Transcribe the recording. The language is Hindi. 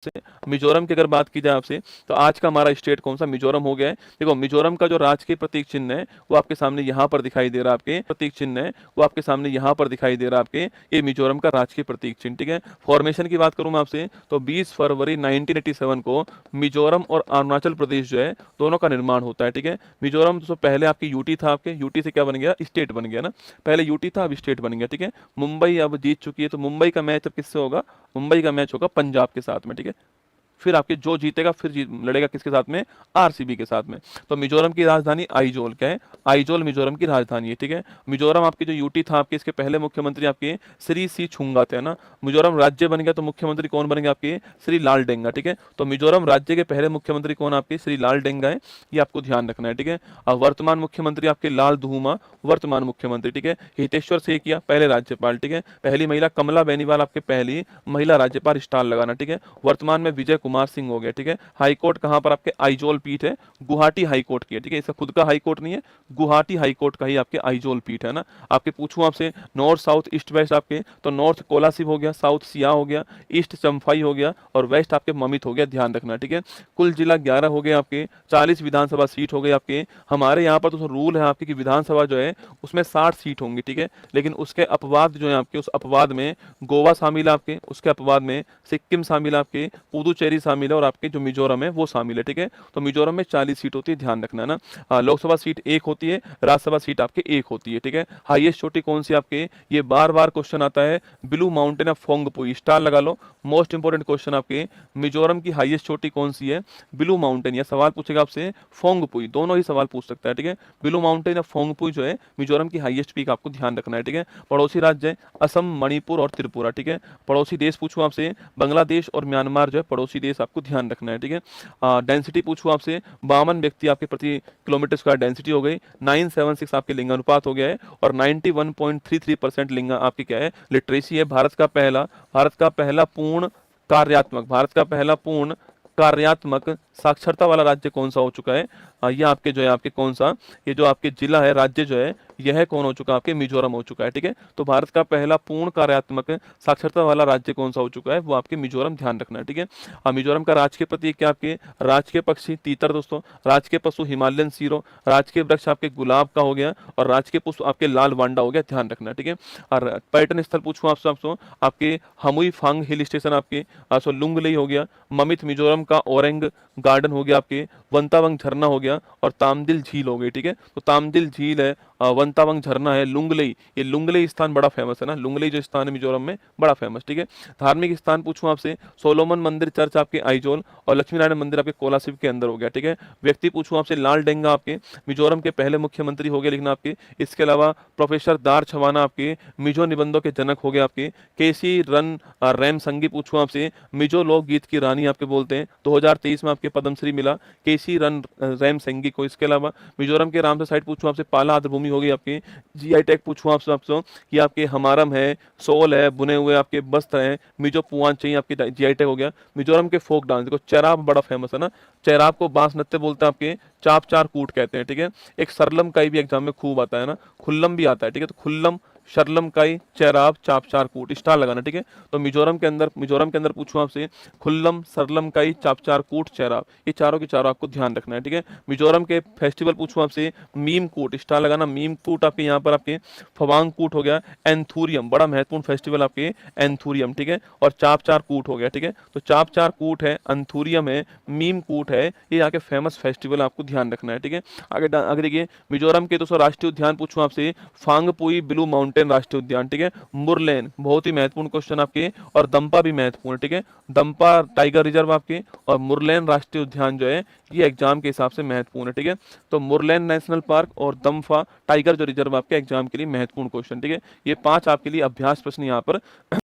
से मिजोरम की अगर बात की जाए आपसे, तो आज का हमारा स्टेट कौन सा, मिजोरम हो गया है। देखो मिजोरम का जो राजकीय प्रतीक चिन्ह है वो आपके सामने यहाँ पर दिखाई दे रहा है, आपके प्रतीक चिन्ह है वो आपके सामने यहाँ पर दिखाई दे रहा है, आपके ये मिजोरम का राजकीय प्रतीक चिन्ह, ठीक है। फॉर्मेशन की बात करूं मैं आपसे, तो 20 फरवरी 1987 को मिजोरम और अरुणाचल प्रदेश जो है दोनों का निर्माण होता है, ठीक है। मिजोरम तो पहले आपकी यूटी था, आपके यूटी से क्या बन गया, स्टेट बन गया ना, पहले यूटी था अब स्टेट बन गया, ठीक है। मुंबई अब जीत चुकी है, तो मुंबई का मैच अब किससे होगा, मुंबई का मैच होगा पंजाब के साथ में, ठीक है। फिर आपके जो जीतेगा फिर लड़ेगा किसके साथ में, आरसीबी के साथ में। तो मिजोरम की राजधानी आइजोल क्या है, आइजोल मिजोरम की राजधानी है, ठीक है। मिजोरम आपकी जो यूटी था आपके, इसके पहले मुख्यमंत्री आपके श्री सी छुंगा थे ना। मिजोरम राज्य बन गया तो मुख्यमंत्री कौन बनेंगे आपके, श्री लाल डेंगा, ठीक है। तो मिजोरम राज्य के पहले मुख्यमंत्री कौन आपके, श्री लाल डेंगा है, ये आपको ध्यान रखना है, ठीक है। अब वर्तमान मुख्यमंत्री आपके लाल धूमा, वर्तमान मुख्यमंत्री, ठीक है। हितेश्वर सेकिया पहले राज्यपाल, ठीक है। पहली महिला कमला बेनीवाल आपके पहली महिला राज्यपाल, स्टार लगाना, ठीक है। वर्तमान में विजय कुमार सिंह हो गया, ठीक है। हाई कोर्ट कहां पर आपके, आइजोल पीठ है, गुवाहाटी हाई कोर्ट की है, ठीक है। इसका खुद का हाई कोर्ट नहीं है, गुवाहाटी हाई कोर्ट का ही आपके आइजोल पीठ है ना। आपके पूछूं आपसे नॉर्थ साउथ ईस्ट वेस्ट आपके, तो नॉर्थ कोलासिब हो गया, साउथ सिया हो गया, ईस्ट चंफाई हो गया और वेस्ट आपके ममित हो गया, ध्यान रखना, ठीक है। कुल जिला 11 हो गए आपके, 40 विधानसभा सीट हो गई आपके। हमारे यहाँ पर तो रूल है आपके कि विधानसभा जो है उसमें 60 सीट होंगी, ठीक है। लेकिन उसके अपवाद जो है आपके, उस अपवाद में गोवा शामिल है आपके, उसके अपवाद में सिक्किम शामिल है आपके, पुदुचेरी शामिल है और आपके जो मिजोरम है वो शामिल है, ठीक है। तो मिजोरम में 40 सीट होती है, ध्यान रखना है ना। लोकसभा सीट 1 होती है, राज्यसभा सीट आपके 1 होती है, ठीक है। हाईएस्ट चोटी कौन सी आपके, ये बार बार क्वेश्चन आता है, blue mountain of Phawngpui, star लगा लो, मोस्ट इंपोर्टेंट क्वेश्चन आपके, मिजोरम की हाईएस्ट चोटी कौन सी है, ब्लू माउंटेन। या सवाल पूछेगा आपसे फोंगपुई, दोनों ही सवाल पूछ सकता है, ठीक है। ब्लू माउंटेन ऑफ फोंगपुई जो है मिजोरम की हाईएस्ट पीक, आपको ध्यान रखना है, ठीक है। पड़ोसी राज्य है असम, मणिपुर और त्रिपुरा, ठीक है। पड़ोसी देश पूछूं आपसे, बांग्लादेश और म्यांमार जो है पड़ोसी देश, आपको ध्यान रखना है, ठीक है। डेंसिटी पूछूं आपसे, 52 व्यक्ति आपके प्रति किलोमीटर स्क्वायर डेंसिटी हो गई, 976 आपके लिंगानुपात हो गया है और 91.33% लिंग आपकी क्या है, लिटरेसी है। भारत का पहला पूर्ण कार्यात्मक, भारत का पहला पूर्ण कार्यात्मक साक्षरता वाला राज्य कौन सा हो चुका है, ये आपके जो है आपके कौन सा, ये जो आपके जिला है, राज्य जो है यह कौन हो चुका है, आपके मिजोरम हो चुका है, ठीक है। तो भारत का पहला पूर्ण कार्यात्मक साक्षरता वाला राज्य कौन सा हो चुका है, वो आपके मिजोरम, ध्यान रखना है, ठीक है। मिजोरम का राजकीय प्रतीक क्या आपके, राजकीय पक्षी तीतर दोस्तों, राजकीय पशु हिमालयन सीरो, राजकीय वृक्ष आपके गुलाब का हो गया और राजकीय पुष्प आपके लाल वांडा हो गया, ध्यान रखना है, ठीक है। और पर्यटन स्थल पूछूं आपसे आपके हमुई फांग हिल स्टेशन आपके, लुंगलेई हो गया, ममित मिजोरम का ओरेंग गार्डन हो गया आपके, वंतावंग झरना हो गया और तामदिल झील हो गई, ठीक है। तो तामदिल झील है, वंतावंग झरना है, लुंगलेई, ये लुंगलेई स्थान बड़ा फेमस है ना, लुंगलेई जो स्थान है मिजोरम में बड़ा फेमस, ठीक है। धार्मिक स्थान पूछूं आपसे, सोलोमन मंदिर चर्च आपके आइजोल और लक्ष्मी नारायण मंदिर आपके कोलासिब के अंदर हो गया, ठीक है। व्यक्ति पूछूं आपसे, लाल डेंगा आपके मिजोरम के पहले मुख्यमंत्री हो गए लिखना आपके। इसके अलावा प्रोफेसर दार छवाना आपके मिजो निबंधों के जनक हो गए आपके। केसी रन रैम संगी पूछूं आपसे, मिजो लोकगीत की रानी आपके बोलते हैं, 2023 में आपके पद्मश्री मिला केसी रन रैम संगी को। इसके अलावा मिजोरम के रामसर साइट पूछूं आपसे, पाला आर्द्रभूमि होगी आपकी। जीआई टैग पूछूं आपसे कि आपके हमारम है, सोल है, बुने हुए आपके वस्त्र हैं, मिजो पुआन चाहिए आपके, जीआई टैग हो गया। मिजोरम के फोक डांस देखो, चैराब बड़ा फेमस है ना, चैराब को बांस नत्ते बोलते हैं आपके, चाप चार कूट कहते हैं, ठीक है। एक सरलम का भी एग्जाम में खूब आता है ना, खुल्लम भी आता है, ठीक है। तो खुल्लम, शर्लम काई, चैराब, चाप चार कूट, स्टार लगाना, ठीक है। तो मिजोरम के अंदर पूछूं आपसे, खुल्लम, सरलम काई, चाप चार कूट, चैराब, ये चारों के चारों आपको ध्यान रखना है, ठीक है। मिजोरम के फेस्टिवल पूछूं आपसे, मीम कूट, स्टार लगाना, मीम कूट आपके यहाँ पर आपके फवांग कूट हो गया, एंथूरियम बड़ा महत्वपूर्ण फेस्टिवल आपके एंथूरियम, ठीक है। और चाप चार कूट हो गया, ठीक है। तो चाप चार कूट है, एंथूरियम है, मीम कूट है, ये यहाँ के फेमस फेस्टिवल आपको ध्यान रखना है, ठीक है। आगे देखिए, मिजोरम के दोस्तों राष्ट्रीय उद्यान पूछूं आपसे, फांगपुई ब्लू माउंटेन राष्ट्रीय उद्यान, ठीक है। मुरलेन बहुत ही महत्वपूर्ण क्वेश्चन आपके, और दंपा भी महत्वपूर्ण, ठीक है। दंपा टाइगर रिजर्व आपके और मुरलेन राष्ट्रीय उद्यान जो है ये एग्जाम के हिसाब से महत्वपूर्ण है, ठीक है। तो मुरलेन नेशनल पार्क और दंफा टाइगर जो रिजर्व आपके एग्जाम के लिए महत्वपूर्ण क्वेश्चन, ठीक है। ये 5 आपके लिए अभ्यास प्रश्न यहाँ पर